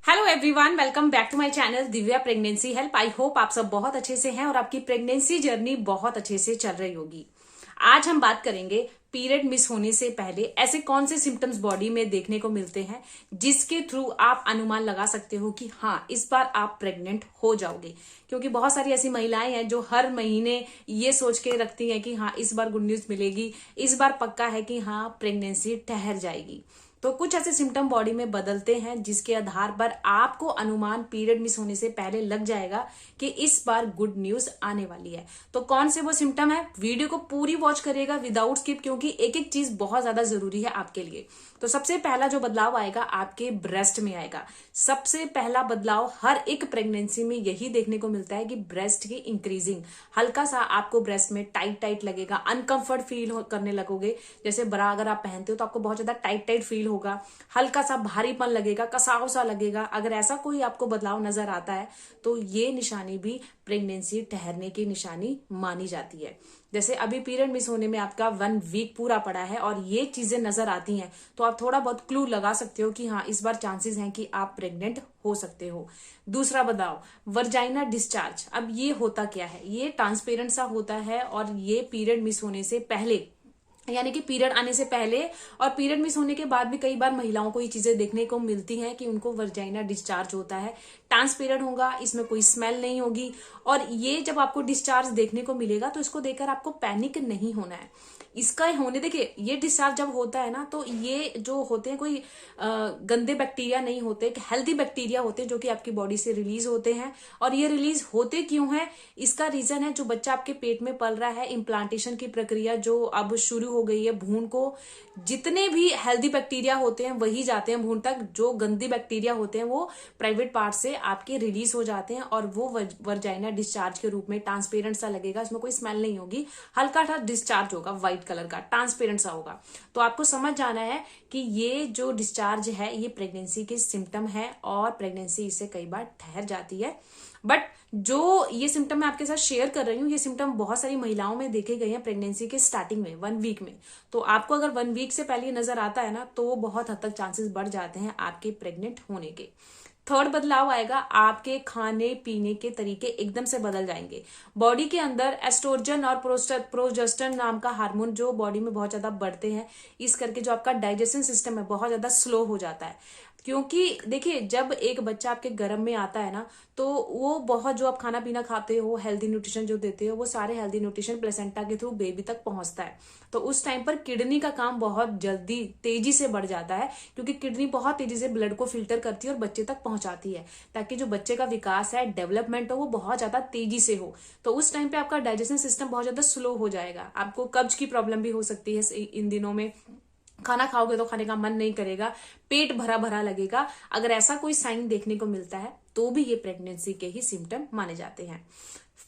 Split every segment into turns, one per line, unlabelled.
Hello everyone, welcome back to my channel Divya pregnancy help. I hope आप सब बहुत अच्छे से हैं और आपकी प्रेगनेंसी जर्नी बहुत अच्छे से चल रही होगी। आज हम बात करेंगे पीरियड मिस होने से पहले ऐसे कौन से सिम्टम्स बॉडी में देखने को मिलते हैं जिसके थ्रू आप अनुमान लगा सकते हो कि हाँ, इस बार आप प्रेग्नेंट हो जाओगे। क्योंकि बहुत सारी ऐसी महिलाएं हैं जो हर महीने ये सोच के रखती हैं कि हाँ, इस बार गुड न्यूज मिलेगी, इस बार पक्का है कि हाँ, प्रेगनेंसी ठहर जाएगी। तो कुछ ऐसे सिम्टम बॉडी में बदलते हैं जिसके आधार पर आपको अनुमान पीरियड मिस होने से पहले लग जाएगा कि इस बार गुड न्यूज आने वाली है। तो कौन से वो सिम्टम है, वीडियो को पूरी वॉच करिएगा विदाउट स्किप, क्योंकि एक एक चीज बहुत ज्यादा जरूरी है आपके लिए। तो सबसे पहला जो बदलाव आएगा आपके ब्रेस्ट में आएगा। सबसे पहला बदलाव हर एक प्रेगनेंसी में यही देखने को मिलता है कि ब्रेस्ट की इंक्रीजिंग, हल्का सा आपको ब्रेस्ट में टाइट टाइट लगेगा, अनकंफर्ट फील करने लगोगे। जैसे ब्रा अगर आप पहनते हो तो आपको बहुत ज्यादा टाइट टाइट फील होगा, हल्का सा भारीपन लगेगा, कसाव सा लगेगा। अगर ऐसा कोई आपको बदलाव नजर आता है तो ये निशानी भी प्रेगनेंसी ठहरने की निशानी मानी जाती है। जैसे अभी पीरियड मिस होने में आपका 1 वीक पूरा पड़ा है और ये चीजें नजर आती हैं तो आप थोड़ा बहुत क्लू लगा सकते हो कि हाँ, इस बार चांसेस हैं कि आप प्रेग्नेंट हो सकते हो। दूसरा बदलाव, वर्जाइना डिस्चार्ज। अब ये होता क्या है, ये ट्रांसपेरेंट सा होता है और ये पीरियड मिस होने से पहले, यानी कि पीरियड आने से पहले और पीरियड मिस होने के बाद भी कई बार महिलाओं को ये चीजें देखने को मिलती हैं कि उनको वर्जाइना डिस्चार्ज होता है। ट्रांसपेरेंट होगा, इसमें कोई स्मेल नहीं होगी। और ये जब आपको डिस्चार्ज देखने को मिलेगा तो इसको देखकर आपको पैनिक नहीं होना है। इसका होने, देखिए, ये डिस्चार्ज जब होता है ना तो ये जो होते हैं कोई गंदे बैक्टीरिया नहीं होते, हेल्दी बैक्टीरिया होते हैं जो कि आपकी बॉडी से रिलीज होते हैं। और ये रिलीज होते क्यों है, इसका रीजन है जो बच्चा आपके पेट में पल रहा है, इम्प्लांटेशन की प्रक्रिया जो अब शुरू हो गई है। भ्रूण को जितने भी हेल्दी बैक्टीरिया होते हैं वही जाते हैं भ्रूण तक, जो गंदी बैक्टीरिया होते हैं वो प्राइवेट पार्ट से आपके रिलीज हो जाते हैं और वो वर्जाइना डिस्चार्ज के रूप में ट्रांसपेरेंट सा लगेगा। इसमें कोई स्मेल नहीं होगी, हल्का सा डिस्चार्ज होगा, व्हाइट कलर का ट्रांसपेरेंट सा होगा। तो आपको समझ जाना है कि ये जो डिस्चार्ज है ये प्रेगनेंसी के सिम्टम है और प्रेगनेंसी इससे कई बार ठहर जाती है। बट जो ये सिम्टम मैं आपके साथ शेयर कर रही हूँ, ये सिम्टम बहुत सारी महिलाओं में देखे गए हैं प्रेगनेंसी के स्टार्टिंग में 1 वीक में। तो आपको अगर 1 वीक से पहले नजर आता है ना तो बहुत हद तक चांसेस बढ़ जाते हैं आपके प्रेग्नेंट होने के। थर्ड बदलाव आएगा, आपके खाने पीने के तरीके एकदम से बदल जाएंगे। बॉडी के अंदर एस्ट्रोजन और प्रोजेस्टेरोन नाम का हार्मोन जो बॉडी में बहुत ज्यादा बढ़ते हैं, इस करके जो आपका डाइजेशन सिस्टम है बहुत ज्यादा स्लो हो जाता है। क्योंकि देखिए, जब एक बच्चा आपके गर्भ में आता है ना तो वो बहुत, जो आप खाना पीना खाते हो, हेल्दी न्यूट्रिशन जो देते हो, वो सारे हेल्दी न्यूट्रिशन प्लेसेंटा के थ्रू बेबी तक पहुंचता है। तो उस टाइम पर किडनी का काम बहुत जल्दी तेजी से बढ़ जाता है, क्योंकि किडनी बहुत तेजी से ब्लड को फिल्टर करती है और बच्चे तक पहुंचाती है, ताकि जो बच्चे का विकास है, डेवलपमेंट हो, वो बहुत ज्यादा तेजी से हो। तो उस टाइम पे आपका डाइजेशन सिस्टम बहुत ज्यादा स्लो हो जाएगा। आपको कब्ज की प्रॉब्लम भी हो सकती है इन दिनों में। खाना खाओगे तो खाने का मन नहीं करेगा, पेट भरा भरा लगेगा। अगर ऐसा कोई साइन देखने को मिलता है तो भी ये प्रेगनेंसी के ही सिम्टम माने जाते हैं।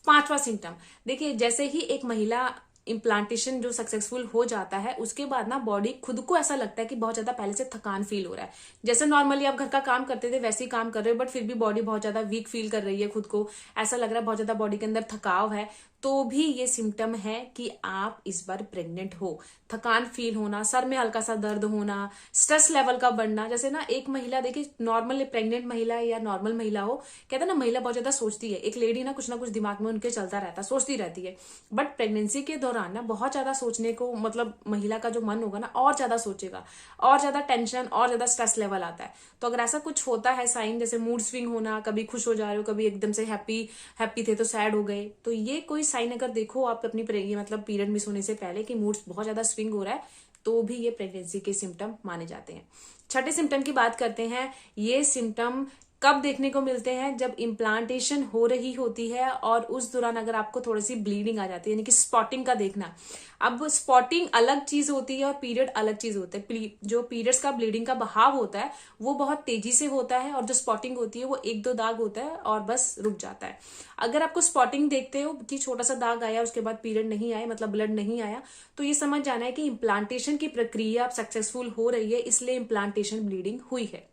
पांचवा सिम्टम, देखिए, जैसे ही एक महिला इम्प्लांटेशन जो सक्सेसफुल हो जाता है उसके बाद ना बॉडी खुद को ऐसा लगता है कि बहुत ज्यादा पहले से थकान फील हो रहा है। जैसे नॉर्मली आप घर का काम करते थे वैसे ही काम कर रहे हो, बट फिर भी बॉडी बहुत ज्यादा वीक फील कर रही है, खुद को ऐसा लग रहा है बहुत ज्यादा बॉडी के अंदर थकाव है, तो भी ये सिम्टम है कि आप इस बार प्रेग्नेंट हो। थकान फील होना, सर में हल्का सा दर्द होना, स्ट्रेस लेवल का बढ़ना। जैसे ना एक महिला, देखिए, नॉर्मल प्रेग्नेंट महिला या नॉर्मल महिला हो, कहते हैं ना महिला बहुत ज्यादा सोचती है, एक लेडी ना कुछ दिमाग में उनके चलता रहता है, सोचती रहती है। बट प्रेगनेंसी के दौरान ना बहुत ज्यादा सोचने को, मतलब महिला का जो मन होगा ना और ज्यादा सोचेगा, और ज्यादा टेंशन और ज्यादा स्ट्रेस लेवल आता है। तो अगर ऐसा कुछ होता है साइन, जैसे मूड स्विंग होना, कभी खुश हो जा रहे हो, कभी एकदम से हैप्पी थे तो सैड हो गए, तो ये कोई साइन अगर देखो आप अपनी मतलब पीरियड मिस होने से पहले कि मूड बहुत ज्यादा स्विंग हो रहा है, तो भी ये प्रेगनेंसी के सिम्टम माने जाते हैं। छठे सिम्टम की बात करते हैं। ये सिम्टम कब देखने को मिलते हैं, जब इम्प्लांटेशन हो रही होती है और उस दौरान अगर आपको थोड़ी सी ब्लीडिंग आ जाती है, यानी कि स्पॉटिंग का देखना। अब स्पॉटिंग अलग चीज होती है और पीरियड अलग चीज होता है। जो पीरियड्स का ब्लीडिंग का बहाव होता है वो बहुत तेजी से होता है, और जो स्पॉटिंग होती है वो 1-2 दाग होता है और बस रुक जाता है। अगर आपको स्पॉटिंग देखते हो कि छोटा सा दाग आया उसके बाद पीरियड नहीं आया, मतलब ब्लड नहीं आया, तो ये समझ जाना है कि इम्प्लांटेशन की प्रक्रिया सक्सेसफुल हो रही है, इसलिए इम्प्लांटेशन ब्लीडिंग हुई है।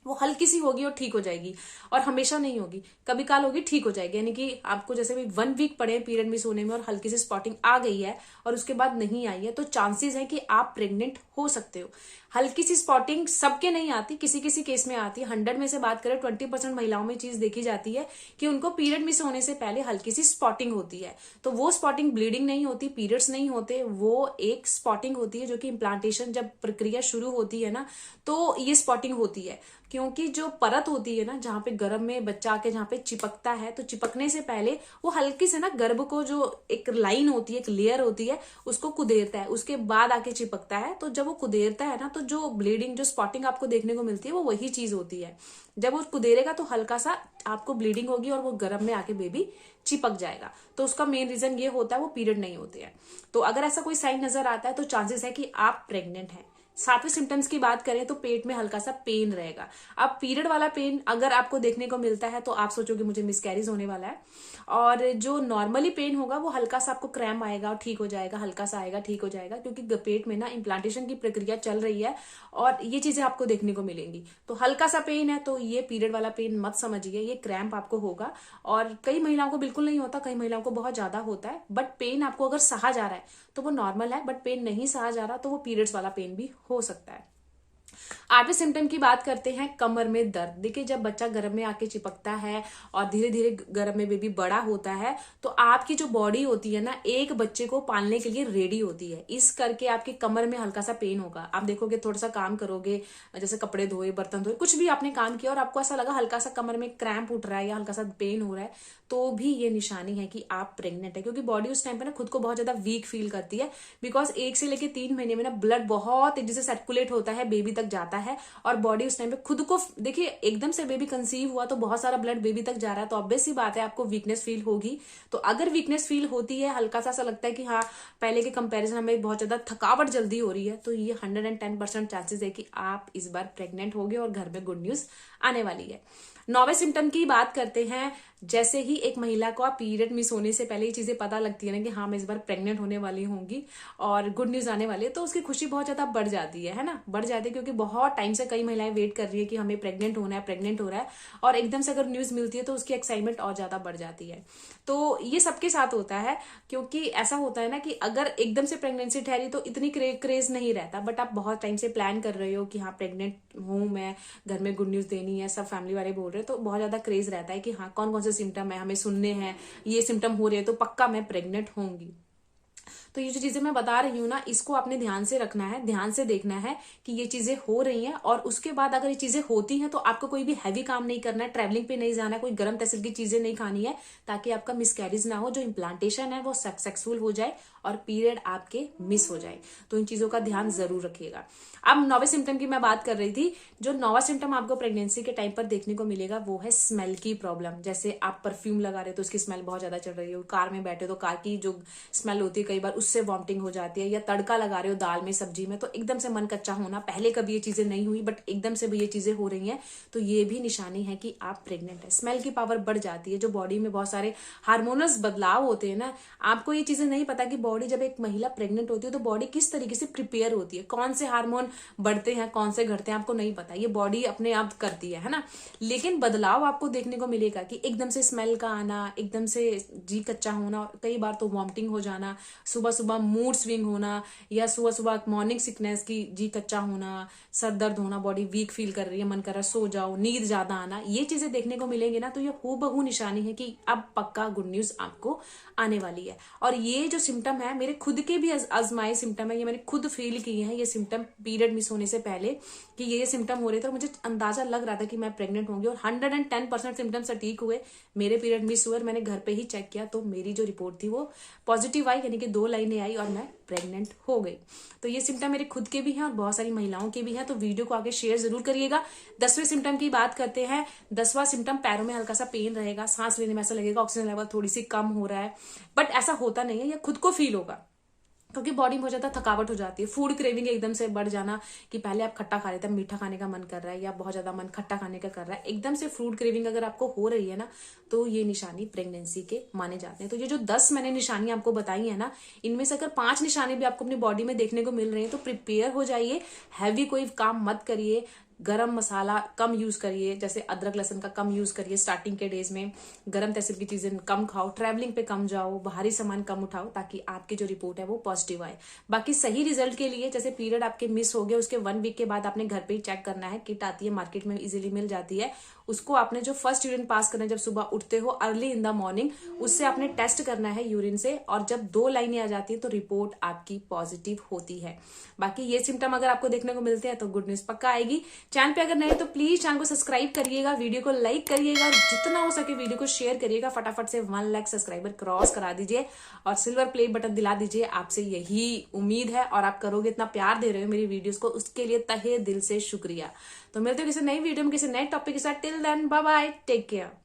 वो हल्की सी होगी और ठीक हो जाएगी, और हमेशा नहीं होगी, कभी काल होगी, ठीक हो जाएगी। यानी कि आपको जैसे भी 1 वीक पड़े पीरियड मिस होने में और हल्की सी स्पॉटिंग आ गई है और उसके बाद नहीं आई है, तो चांसेस है कि आप प्रेग्नेंट हो सकते हो। हल्की सी स्पॉटिंग सबके नहीं आती, किसी किसी केस में आती है। 100 में से बात करें 20% महिलाओं में चीज देखी जाती है कि उनको पीरियड मिस होने से पहले हल्की सी स्पॉटिंग होती है। तो वो स्पॉटिंग ब्लीडिंग नहीं होती, पीरियड्स नहीं होते, वो एक स्पॉटिंग होती है जो कि इम्प्लांटेशन जब प्रक्रिया शुरू होती है ना, तो ये स्पॉटिंग होती है। क्योंकि जो परत होती है ना, जहां पे गर्भ में बच्चा आके जहां पे चिपकता है, तो चिपकने से पहले वो हल्की से ना गर्भ को जो एक लाइन होती है, एक लेयर होती है, उसको कुदेरता है, उसके बाद आके चिपकता है। तो जब वो कुदेरता है ना, तो जो ब्लीडिंग, जो स्पॉटिंग आपको देखने को मिलती है वो वही चीज होती है। जब वो कुदेरेगा तो हल्का सा आपको ब्लीडिंग होगी और वो गर्भ में आके बेबी चिपक जाएगा। तो उसका मेन रीजन ये होता है वो पीरियड नहीं होते हैं। तो अगर ऐसा कोई साइन नजर आता है तो चांसेस है कि आप प्रेग्नेंट हैं। 7वें सिम्टम्स की बात करें तो पेट में हल्का सा पेन रहेगा। अब पीरियड वाला पेन अगर आपको देखने को मिलता है तो आप सोचोगे मुझे मिसकैरेज होने वाला है, और जो नॉर्मली पेन होगा वो हल्का सा आपको क्रैम्प आएगा और ठीक हो जाएगा, हल्का सा आएगा, ठीक हो जाएगा, क्योंकि पेट में ना इम्प्लांटेशन की प्रक्रिया चल रही है और ये चीजें आपको देखने को मिलेंगी। तो हल्का सा पेन है तो ये पीरियड वाला पेन मत समझिए, ये क्रैम्प आपको होगा। और कई महिलाओं को बिल्कुल नहीं होता, कई महिलाओं को बहुत ज्यादा होता है। बट पेन आपको अगर सहा जा रहा है तो वो नॉर्मल है, बट पेन नहीं सहा जा रहा तो वो पीरियड्स वाला पेन भी हो सकता है। 8वें सिम्टम की बात करते हैं, कमर में दर्द। देखिए जब बच्चा गर्भ में आके चिपकता है और धीरे धीरे गर्भ में बेबी बड़ा होता है, तो आपकी जो बॉडी होती है ना, एक बच्चे को पालने के लिए रेडी होती है। इस करके आपकी कमर में हल्का सा पेन होगा। आप देखोगे थोड़ा सा काम करोगे, जैसे कपड़े धोए, बर्तन धोए, कुछ भी आपने काम किया और आपको ऐसा लगा हल्का सा कमर में क्रैम्प उठ रहा है या हल्का सा पेन हो रहा है, तो भी ये निशानी है कि आप प्रेग्नेंट है। क्योंकि बॉडी उस टाइम पे ना खुद को बहुत ज्यादा वीक फील करती है, बिकॉज 1 से लेके 3 महीने में ना ब्लड बहुत तेजी से सर्कुलेट होता है, बेबी तक जाता है, और बॉडी उस टाइम पे खुद को, देखिए एकदम से बेबी कंसीव हुआ तो बहुत सारा ब्लड बेबी तक जा रहा है, तो ऑब्वियस सी बात है आपको वीकनेस फील होगी। तो अगर वीकनेस फील होती है, हल्का सा लगता है कि हाँ पहले के कंपैरिजन हमें बहुत ज्यादा थकावट जल्दी हो रही है, तो ये 110% चांसेस है कि आप इस बार प्रेग्नेंट होगे और घर में गुड न्यूज आने वाली है। 9वें सिम्टम की बात करते हैं। जैसे ही एक महिला को पीरियड मिस होने से पहले ये चीजें पता लगती है ना कि हाँ मैं इस बार प्रेग्नेंट होने वाली होंगी और गुड न्यूज आने वाली है, तो उसकी खुशी बहुत ज्यादा बढ़ जाती है ना, बढ़ जाती है। क्योंकि बहुत टाइम से कई महिलाएं वेट कर रही है कि हमें प्रेग्नेंट होना है, प्रेग्नेंट हो रहा है, और एकदम से अगर न्यूज मिलती है तो उसकी एक्साइटमेंट और ज्यादा बढ़ जाती है। तो ये सबके साथ होता है, क्योंकि ऐसा होता है ना कि अगर एकदम से प्रेगनेंसी ठहरी तो इतनी क्रेज नहीं रहता, बट आप बहुत टाइम से प्लान कर रहे हो कि हाँ प्रेग्नेंट हूं मैं, घर में गुड न्यूज देनी है, सब फैमिली वाले बोल रहे हैं, तो बहुत ज्यादा क्रेज रहता है कि हाँ कौन कौन से सिम्टम है हमें सुनने हैं, ये सिम्टम हो रहे हैं तो पक्का मैं प्रेग्नेंट होंगी। तो ये जो चीजें मैं बता रही हूँ ना, इसको आपने ध्यान से रखना है, ध्यान से देखना है कि ये चीजें हो रही हैं, और उसके बाद अगर ये चीजें होती हैं तो आपको कोई भी हैवी काम नहीं करना है, ट्रैवलिंग पे नहीं जाना है, कोई गर्म तहसील की चीजें नहीं खानी है, ताकि आपका मिसकैरेज ना हो, जो इम्प्लांटेशन है वो सक्सेसफुल हो जाए और पीरियड आपके मिस हो जाए। तो इन चीजों का ध्यान जरूर रखिएगा। अब 9वें सिम्टम की मैं बात कर रही थी। जो 9वां सिम्टम आपको प्रेगनेंसी के टाइम पर देखने को मिलेगा वो है स्मेल की प्रॉब्लम। जैसे आप परफ्यूम लगा रहे हो तो उसकी स्मेल बहुत ज्यादा चल रही है, कार में बैठे तो कार की जो स्मेल होती है कई बार उससे वॉमिटिंग हो जाती है, या तड़का लगा रहे हो दाल में, सब्जी में, तो एकदम से मन कच्चा होना, पहले कभी ये चीजें नहीं हुई बट एकदम से भी ये चीजें हो रही हैं, तो ये भी निशानी है कि आप प्रेग्नेंट है। स्मेल की पावर बढ़ जाती है, जो बॉडी में बहुत सारे हार्मोनल्स बदलाव होते हैं ना, आपको ये चीजें नहीं पता कि बॉडी जब एक महिला प्रेग्नेंट होती है तो बॉडी किस तरीके से प्रिपेयर होती है, कौन से हार्मोन बढ़ते हैं, कौन से घटते हैं, आपको नहीं पता, ये बॉडी अपने आप करती है ना। लेकिन बदलाव आपको देखने को मिलेगा कि एकदम से स्मेल का आना, एकदम से जी कच्चा होना, कई बार तो वॉमिटिंग हो जाना, सुबह सुबह मूड स्विंग होना, या सुबह सुबह मॉर्निंग सिकनेस की जी कच्चा होना, सर दर्द होना, बॉडी वीक फील कर रही है, मन कर रहा है सो जाओ, नींद ज्यादा आना, ये चीजें देखने को मिलेंगे ना, तो ये हूबहू निशानी है कि अब पक्का गुड न्यूज आपको आने वाली है। और ये जो सिम्टम है मेरे खुद के भी आजमाए सिम्टम है, ये मैंने खुद फील किए हैं, ये सिम्टम पीरियड मिस होने से पहले कि ये सिम्टम हो रहे थे और मुझे अंदाजा लग रहा था कि मैं प्रेग्नेंट होंगी, और 110% सिम्टम सटीक हुए, मेरे पीरियड मिस हुए और मैंने घर पे ही चेक किया तो मेरी जो रिपोर्ट थी वो पॉजिटिव आई, यानी कि 2 लाइनें आई और मैं प्रेग्नेंट हो गई। तो ये सिम्टम मेरे खुद के भी हैं और बहुत सारी महिलाओं के भी हैं, तो वीडियो को आगे शेयर जरूर करिएगा। 10वें सिम्टम की बात करते हैं। 10वां सिम्टम, पैरों में हल्का सा पेन रहेगा, सांस लेने में ऐसा लगेगा ऑक्सीजन लेवल थोड़ी सी कम हो रहा है, बट ऐसा होता नहीं है, ये खुद को फील होगा क्योंकि बॉडी में बहुत ज्यादा थकावट हो जाती है। फूड क्रेविंग एकदम से बढ़ जाना कि पहले आप खट्टा खा रहे थे, मीठा खाने का मन कर रहा है, या बहुत ज्यादा मन खट्टा खाने का कर रहा है, एकदम से फूड क्रेविंग अगर आपको हो रही है ना, तो ये निशानी प्रेगनेंसी के माने जाते हैं। तो ये जो 10 मैंने निशानी आपको बताई है ना, इनमें से अगर 5 निशानी भी आपको अपनी बॉडी में देखने को मिल रही है तो प्रिपेयर हो जाइए, हैवी कोई काम मत करिए, गरम मसाला कम यूज करिए, जैसे अदरक लहसुन का कम यूज करिए स्टार्टिंग के डेज में। गरम तहसील की चीजें कम खाओ, ट्रैवलिंग पे कम जाओ, बाहरी सामान कम उठाओ, ताकि आपकी जो रिपोर्ट है वो पॉजिटिव आए। बाकी सही रिजल्ट के लिए, जैसे पीरियड आपके मिस हो गए उसके 1 वीक के बाद आपने घर पे ही चेक करना है, किट आती है मार्केट में इजीली मिल जाती है, उसको आपने जो फर्स्ट यूरिन पास करना है, जब सुबह उठते हो अर्ली इन द मॉर्निंग, उससे आपने टेस्ट करना है यूरिन से, और जब 2 लाइनें आ जाती है तो रिपोर्ट आपकी पॉजिटिव होती है। बाकी ये सिम्टम अगर आपको देखने को मिलते हैं तो गुड न्यूज पक्का आएगी। चैनल पे अगर नए तो प्लीज चैनल को सब्सक्राइब करिएगा, वीडियो को लाइक करिएगा, और जितना हो सके वीडियो को शेयर करिएगा। फटाफट से 1 लाख सब्सक्राइबर क्रॉस करा दीजिए और सिल्वर प्ले बटन दिला दीजिए। आपसे यही उम्मीद है, और आप करोगे, इतना प्यार दे रहे हो मेरी वीडियोस को, उसके लिए तहे दिल से शुक्रिया। तो मिलते हो किसी नई वीडियो में किसी नए टॉपिक के साथ। Till then bye bye, take care.